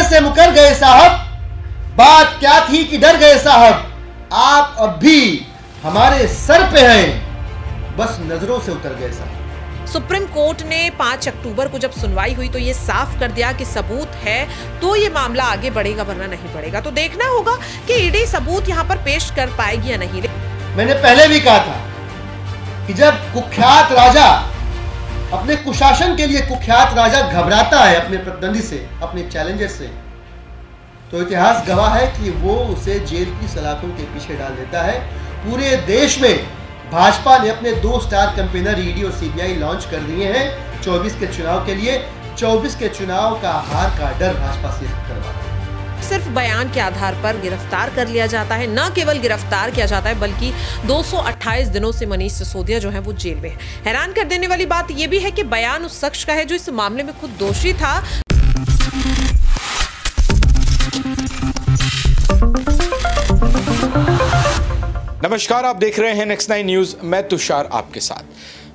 से मुकर गए साहब, बात क्या थी कि डर गए साहब, आप अब भी हमारे सर पे हैं, बस नजरों से उतर गए साहब। सुप्रीम कोर्ट ने 5 अक्टूबर को जब सुनवाई हुई तो ये साफ कर दिया कि सबूत है तो ये मामला आगे बढ़ेगा वरना नहीं बढ़ेगा। तो देखना होगा कि ईडी सबूत यहाँ पर पेश कर पाएगी या नहीं। मैंने पहले भी कहा था कि जब कुख्यात राजा, अपने कुशासन के लिए कुख्यात राजा घबराता है अपने प्रतिद्वंदी से, अपने चैलेंजर से, तो इतिहास गवाह है कि वो उसे जेल की सलाखों के पीछे डाल देता है। पूरे देश में भाजपा ने अपने 2 स्टार कैंपेनर ईडी और सीबीआई लॉन्च कर दिए हैं 24 के चुनाव के लिए। 24 के चुनाव का हार का डर भाजपा से करवा है। सिर्फ बयान के आधार पर गिरफ्तार कर लिया जाता है, न केवल गिरफ्तार किया जाता है बल्कि 228 दिनों से मनीष सिसोदिया जो है वो जेल में है। हैरान कर देने वाली बात यह भी है कि बयान उस शख्स का है जो इस मामले में खुद दोषी था। नमस्कार, आप देख रहे हैं नेक्स्ट 9 न्यूज। मैं तुषार आपके साथ।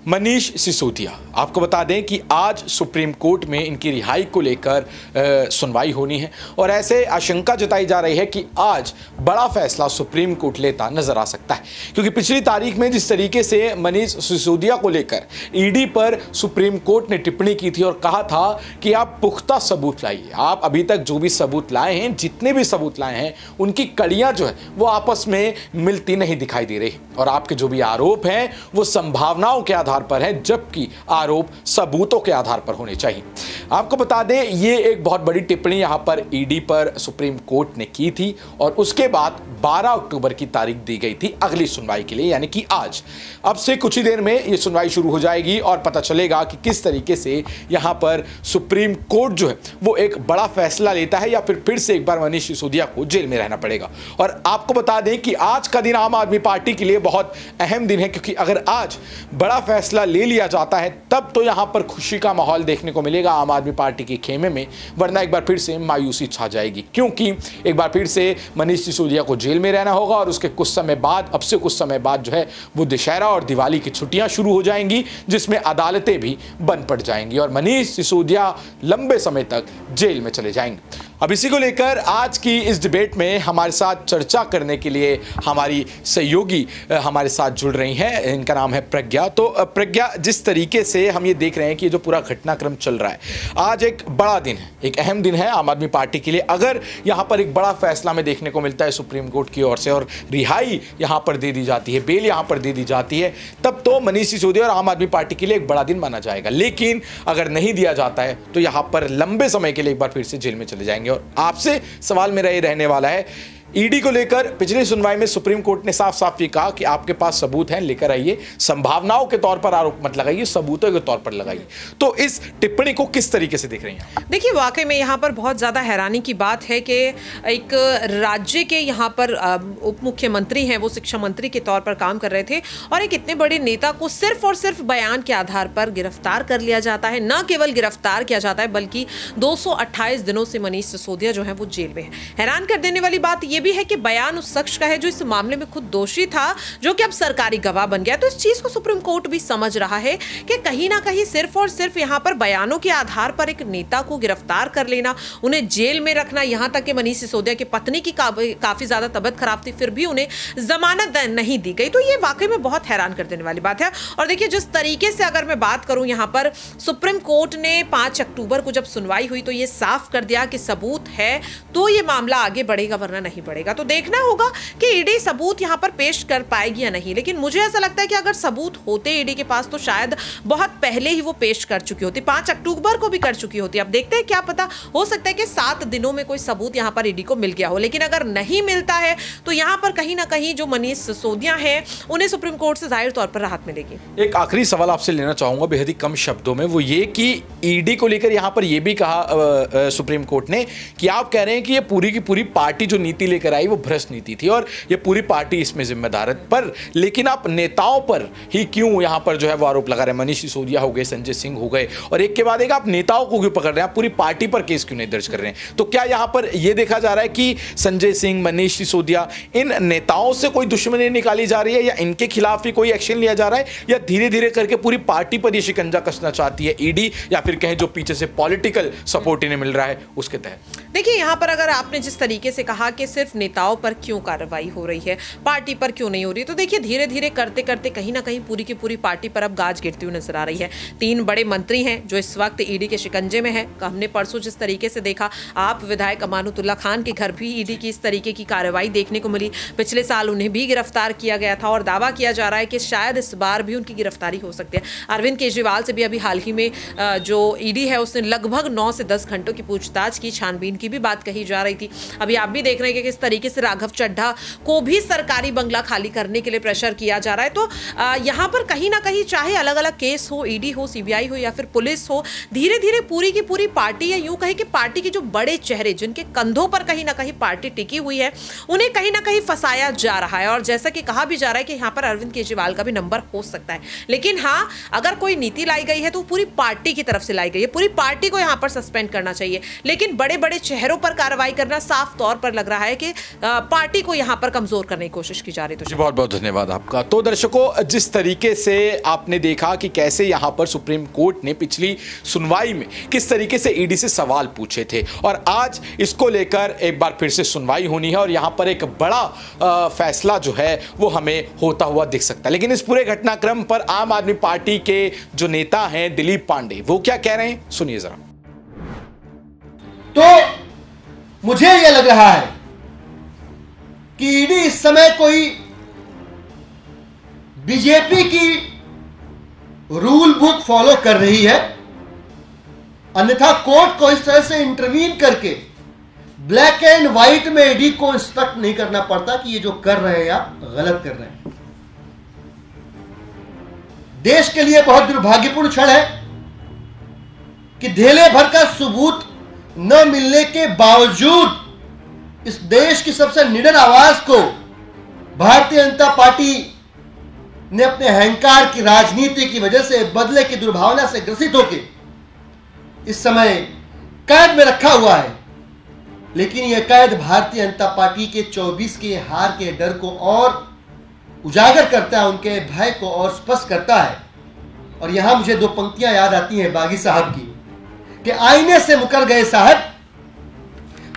मनीष सिसोदिया, आपको बता दें कि आज सुप्रीम कोर्ट में इनकी रिहाई को लेकर सुनवाई होनी है और ऐसे आशंका जताई जा रही है कि आज बड़ा फैसला सुप्रीम कोर्ट लेता नजर आ सकता है, क्योंकि पिछली तारीख में जिस तरीके से मनीष सिसोदिया को लेकर ईडी पर सुप्रीम कोर्ट ने टिप्पणी की थी और कहा था कि आप पुख्ता सबूत लाइए, आप अभी तक जो भी सबूत लाए हैं, जितने भी सबूत लाए हैं, उनकी कड़ियां जो है वो आपस में मिलती नहीं दिखाई दे रही और आपके जो भी आरोप हैं वो संभावनाओं के आधार पर है, जबकि आरोप सबूतों के आधार पर होने चाहिए। आपको बता दें, ये एक बहुत बड़ी टिप्पणी यहां पर ईडी पर सुप्रीम कोर्ट ने की थी और उसके बाद 12 अक्टूबर की तारीख दी गई थी अगली सुनवाई के लिए, यानी कि आज। अब से कुछ ही देर में ये सुनवाई शुरू हो जाएगी और पता चलेगा कि किस तरीके से यहां पर सुप्रीम कोर्ट जो है वो एक बड़ा फैसला लेता है या फिर से एक बार मनीष सिसोदिया को जेल में रहना पड़ेगा। और आपको बता दें कि आज का दिन आम आदमी पार्टी के लिए बहुत अहम दिन है, क्योंकि अगर आज बड़ा फैसला ले लिया जाता है तब तो यहां पर खुशी का माहौल देखने को मिलेगा आम आदमी पार्टी के खेमे में, वरना एक बार फिर से मायूसी छा जाएगी, क्योंकि एक बार फिर से मनीष सिसोदिया को जेल में रहना होगा और उसके कुछ समय बाद, अब से कुछ समय बाद जो है वो दशहरा और दिवाली की छुट्टियां शुरू हो जाएंगी, जिसमें अदालतें भी बंद पड़ जाएंगी और मनीष सिसोदिया लंबे समय तक जेल में चले जाएंगे। अब इसी को लेकर आज की इस डिबेट में हमारे साथ चर्चा करने के लिए हमारी सहयोगी हमारे साथ जुड़ रही हैं। इनका नाम है प्रज्ञा। तो प्रज्ञा, जिस तरीके से हम ये देख रहे हैं कि जो पूरा घटनाक्रम चल रहा है, आज एक बड़ा दिन है, एक अहम दिन है आम आदमी पार्टी के लिए। अगर यहाँ पर एक बड़ा फैसला में देखने को मिलता है सुप्रीम कोर्ट की ओर से और रिहाई यहाँ पर दे दी जाती है, बेल यहाँ पर दे दी जाती है, तब तो मनीष सिसोदिया और आम आदमी पार्टी के लिए एक बड़ा दिन माना जाएगा। लेकिन अगर नहीं दिया जाता है तो यहाँ पर लंबे समय के लिए एक बार फिर से जेल में चले जाएंगे। और आपसे सवाल मेरा ये रहने वाला है, ईडी को लेकर पिछली सुनवाई में सुप्रीम कोर्ट ने साफ साफ ये कहा कि आपके पास सबूत हैं, लेकर आइए, संभावनाओं के तौर पर आरोप मत लगाइए, सबूतों के तौर पर लगाइए। तो इस टिप्पणी को किस तरीके से देख रही हैं? देखिए, वाकई में यहाँ पर बहुत ज्यादा हैरानी की बात है कि एक राज्य के यहाँ पर उप मुख्यमंत्री हैं, वो शिक्षा मंत्री के तौर पर काम कर रहे थे और एक इतने बड़े नेता को सिर्फ और सिर्फ बयान के आधार पर गिरफ्तार कर लिया जाता है। न केवल गिरफ्तार किया जाता है बल्कि 228 दिनों से मनीष सिसोदिया जो है वो जेल में है। हैरान कर देने वाली बात यह भी है कि बयान उस शख्स का है जो इस मामले में खुद दोषी था, जो कि अब सरकारी गवाह बन गया। तो इस चीज को सुप्रीम कोर्ट भी समझ रहा है कि कहीं ना कहीं सिर्फ और सिर्फ यहाँ पर बयानों के आधार पर एक नेता को गिरफ्तार कर लेना, उन्हें जेल में रखना, यहाँ तक कि मनीष सिसोदिया की पत्नी की काफी ज्यादा तबियत खराब थी, फिर भी उन्हें जमानत नहीं दी गई। तो ये वाकई में बहुत हैरान कर देने वाली बात है। और देखिए, जिस तरीके से अगर मैं बात करूं, यहाँ पर सुप्रीम कोर्ट ने 5 अक्टूबर को जब सुनवाई हुई तो ये साफ कर दिया कि सबूत है तो ये मामला आगे बढ़ेगा वरना नहीं बढ़ेगा। तो देखना होगा कि ईडी सबूत यहां पर पेश कर पाएगी या नहीं। लेकिन मुझे ऐसा लगता है कि अगर सबूत होते ईडी के पास तो शायद बहुत पहले ही वो पेश कर चुकी होती, 5 अक्टूबर को भी कर चुकी होती। अब देखते हैं, क्या पता, हो सकता है कि 7 दिनों में कोई सबूत यहां पर ईडी को मिल गया हो। लेकिन अगर नहीं मिलता है तो यहां पर कहीं ना कहीं जो मनीष सिसोदिया है उन्हें सुप्रीम कोर्ट से जाहिर तौर पर राहत मिलेगी। एक आखिरी सवाल आपसे लेना चाहूंगा बेहद ही कम शब्दों में, वो ये कि ईडी को लेकर यहां पर यह भी कहा सुप्रीम कोर्ट ने कि आप कह रहे हैं कि ये पूरी की पूरी पार्टी जो नीति लेकर लेकर आई वो भ्रष्ट नीति थी और ये पूरी पार्टी इसमें जिम्मेदार है। पर लेकिन आप नेताओं पर ही क्यों यहाँ पर जो है वो आरोप लगा रहे हैं? मनीष सिसोदिया हो गए, संजय सिंह हो गए, और एक के बाद एक आप नेताओं को क्यों पकड़ रहे हैं? आप पूरी पार्टी पर केस क्यों नहीं दर्ज कर रहे हैं? तो क्या यहाँ पर यह देखा जा रहा है कि संजय सिंह, मनीष सिसोदिया, इन नेताओं से कोई दुश्मनी निकाली जा रही है या इनके खिलाफ ही कोई एक्शन लिया जा रहा है, या धीरे धीरे करके पूरी पार्टी पर यह शिकंजा कसना चाहती है ईडी, या फिर कहें जो पीछे से पॉलिटिकल सपोर्ट इन्हें मिल रहा है उसके तहत? देखिए, यहाँ पर अगर आपने जिस तरीके से कहा कि सिर्फ नेताओं पर क्यों कार्रवाई हो रही है, पार्टी पर क्यों नहीं हो रही, तो देखिए धीरे धीरे करते करते कहीं ना कहीं पूरी की पूरी पार्टी पर अब गाज गिरती हुई नजर आ रही है। 3 बड़े मंत्री हैं जो इस वक्त ईडी के शिकंजे में है। हमने परसों जिस तरीके से देखा, आप विधायक अमानुतुल्लाह खान के घर भी ईडी की इस तरीके की कार्रवाई देखने को मिली। पिछले साल उन्हें भी गिरफ्तार किया गया था और दावा किया जा रहा है कि शायद इस बार भी उनकी गिरफ्तारी हो सकती है। अरविंद केजरीवाल से भी अभी हाल ही में जो ईडी है उसने लगभग 9 से 10 घंटों की पूछताछ की, छानबीन की भी बात कही जा रही थी। अभी आप भी देख रहे हैं कि किस तरीके से राघव चड्ढा को भी सरकारी बंगला खाली करने के लिए प्रेशर किया जा रहा है। तो यहां पर कहीं ना कहीं चाहे अलग अलग केस हो, ईडी हो, सीबीआई हो या फिर पुलिस हो, धीरे धीरे पूरी की पूरी पार्टी, या यूं कहें कि पार्टी के जो बड़े चेहरे जिनके कंधों पर कहीं ना कहीं पार्टी टिकी हुई है, उन्हें कहीं ना कहीं फंसाया जा रहा है। और जैसा कि कहा भी जा रहा है कि यहां पर अरविंद केजरीवाल का भी नंबर हो सकता है। लेकिन हाँ, अगर कोई नीति लाई गई है तो पूरी पार्टी की तरफ से लाई गई है, पूरी पार्टी को यहां पर सस्पेंड करना चाहिए। लेकिन बड़े बड़े चेहरों पर कार्रवाई करना साफ तौर पर लग रहा है कि पार्टी को यहां पर कमजोर करने की कोशिश की जा रही है। तो बहुत बहुत धन्यवाद आपका। तो दर्शकों, जिस तरीके से आपने देखा कि कैसे यहां पर सुप्रीम कोर्ट ने पिछली सुनवाई में किस तरीके से ईडी से सवाल पूछे थे, और आज इसको लेकर एक बार फिर से सुनवाई होनी है और यहां पर एक बड़ा फैसला जो है वो हमें होता हुआ दिख सकता है। लेकिन इस पूरे घटनाक्रम पर आम आदमी पार्टी के जो नेता हैं दिलीप पांडे, वो क्या कह रहे हैं, सुनिए जरा। तो मुझे यह लग रहा है कि ईडी इस समय कोई बीजेपी की रूल बुक फॉलो कर रही है, अन्यथा कोर्ट को इस तरह से इंटरवीन करके ब्लैक एंड व्हाइट में ईडी को इंस्ट्रक्ट नहीं करना पड़ता कि ये जो कर रहे हैं आप गलत कर रहे हैं। देश के लिए बहुत दुर्भाग्यपूर्ण क्षण है कि धेले भर का सबूत न मिलने के बावजूद इस देश की सबसे निडर आवाज को भारतीय जनता पार्टी ने अपने अहंकार की राजनीति की वजह से, बदले की दुर्भावना से ग्रसित होकर इस समय कैद में रखा हुआ है। लेकिन यह कैद भारतीय जनता पार्टी के 24 के हार के डर को और उजागर करता है, उनके भय को और स्पष्ट करता है। और यहां मुझे 2 पंक्तियां याद आती हैं बागी साहब की कि आईने से मुकर गए साहब,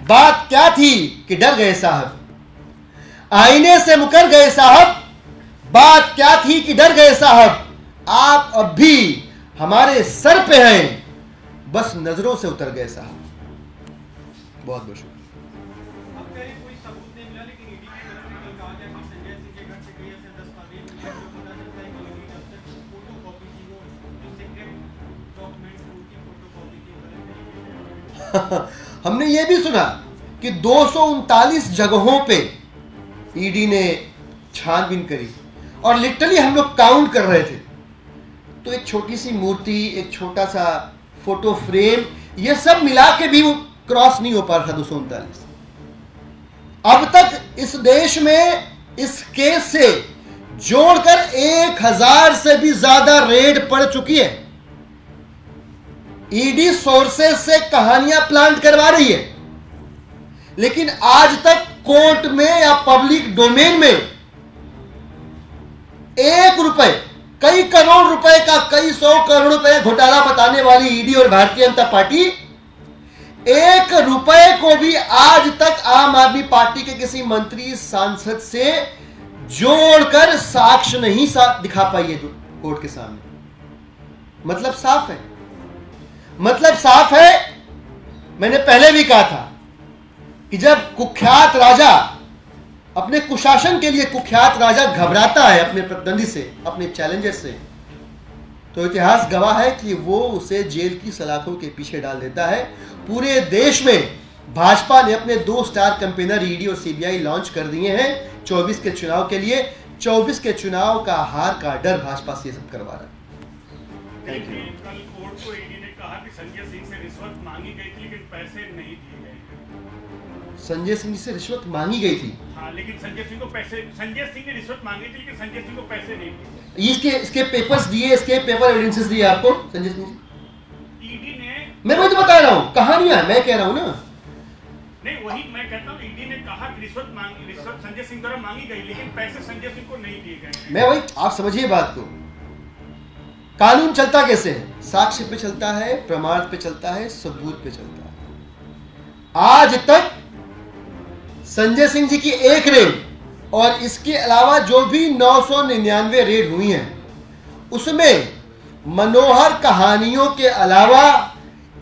बात क्या थी कि डर गए साहब। आईने से मुकर गए साहब, बात क्या थी कि डर गए साहब। आप अब भी हमारे सर पे हैं, बस नजरों से उतर गए साहब। बहुत बहुत शुक्रिया। हमने ये भी सुना कि 239 जगहों पे ईडी ने छानबीन करी और लिटरली हम लोग काउंट कर रहे थे तो एक छोटी सी मूर्ति, एक छोटा सा फोटो फ्रेम, ये सब मिला के भी वो क्रॉस नहीं हो पा रहा था 239। अब तक इस देश में इस केस से जोड़कर 1000 से भी ज्यादा रेड पड़ चुकी है। ईडी सोर्सेस से कहानियां प्लांट करवा रही है, लेकिन आज तक कोर्ट में या पब्लिक डोमेन में 1 रुपए, कई करोड़ रुपए का, कई 100 करोड़ रुपए का घोटाला बताने वाली ईडी और भारतीय जनता पार्टी 1 रुपए को भी आज तक आम आदमी पार्टी के किसी मंत्री, सांसद से जोड़कर साक्ष्य नहीं दिखा पाई है कोर्ट के सामने। मतलब साफ है, मतलब साफ है। मैंने पहले भी कहा था कि जब कुख्यात राजा, अपने कुशासन के लिए कुख्यात राजा घबराता है अपने प्रतिद्वंदी से, अपने चैलेंजर से, तो इतिहास गवाह है कि वो उसे जेल की सलाखों के पीछे डाल देता है। पूरे देश में भाजपा ने अपने 2 स्टार कैंपेनर ईडी और सीबीआई लॉन्च कर दिए हैं 24 के चुनाव के लिए। 24 के चुनाव का हार का डर भाजपा से सब करवा रहा है। कल कोर्ट को ईडी ने कहा कि संजय सिंह से रिश्वत मांगी गई थी लेकिन पैसे नहीं दिए गए। संजय सिंह जी से रिश्वत मांगी गई थी। हाँ, लेकिन संजय सिंह ने रिश्वत मांगी थी, लेकिन संजय सिंह को पैसे नहीं दिए। इसके पेपर्स दिए, इसके पेपर एविडेंसेस दिए आपको संजय सिंह जी? ईडी ने, मैं वही तो बता रहा हूँ, कहानियां मैं कह रहा हूँ ना। नहीं, वही मैं कहता हूँ, ईडी ने कहा कि रिश्वत संजय सिंह द्वारा मांगी गई, लेकिन पैसे संजय सिंह को नहीं दिए गए। मैं वही, आप समझिए बात को। कानून चलता कैसे है? साक्ष्य पे चलता है, प्रमाण पे चलता है, सबूत पे चलता है। आज तक संजय सिंह जी की एक रेड और इसके अलावा जो भी 999 रेड हुई हैं, उसमें मनोहर कहानियों के अलावा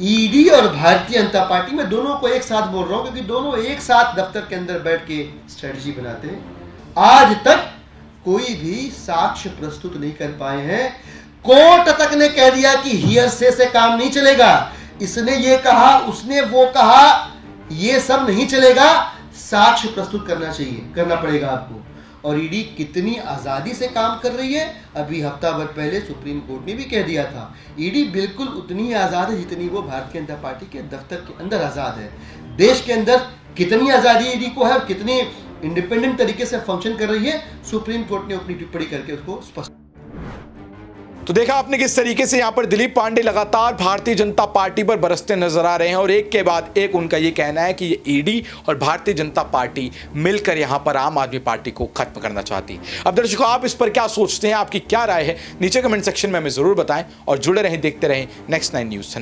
ईडी और भारतीय जनता पार्टी, में दोनों को एक साथ बोल रहा हूं क्योंकि दोनों एक साथ दफ्तर के अंदर बैठ के स्ट्रेटजी बनाते हैं, आज तक कोई भी साक्ष्य प्रस्तुत नहीं कर पाए हैं। कोर्ट तक ने कह दिया कि हियरसे से काम नहीं चलेगा, इसने ये कहा, उसने वो कहा, ये सब नहीं चलेगा, साक्ष्य प्रस्तुत करना पड़ेगा आपको। और ईडी कितनी आजादी से काम कर रही है, अभी हफ्ता भर पहले सुप्रीम कोर्ट ने भी कह दिया था, ईडी बिल्कुल उतनी ही आजाद है जितनी वो भारतीय जनता पार्टी के दफ्तर के अंदर आजाद है। देश के अंदर कितनी आजादी ईडी को है और कितनी इंडिपेंडेंट तरीके से फंक्शन कर रही है, सुप्रीम कोर्ट ने अपनी टिप्पणी करके उसको स्पष्ट। तो देखा आपने किस तरीके से यहां पर दिलीप पांडे लगातार भारतीय जनता पार्टी पर बरसते नजर आ रहे हैं और एक के बाद एक उनका यह कहना है कि ये ईडी और भारतीय जनता पार्टी मिलकर यहां पर आम आदमी पार्टी को खत्म करना चाहती। अब दर्शकों, आप इस पर क्या सोचते हैं, आपकी क्या राय है, नीचे कमेंट सेक्शन में हमें जरूर बताएं और जुड़े रहें, देखते रहें नेक्स्ट 9 न्यूज़।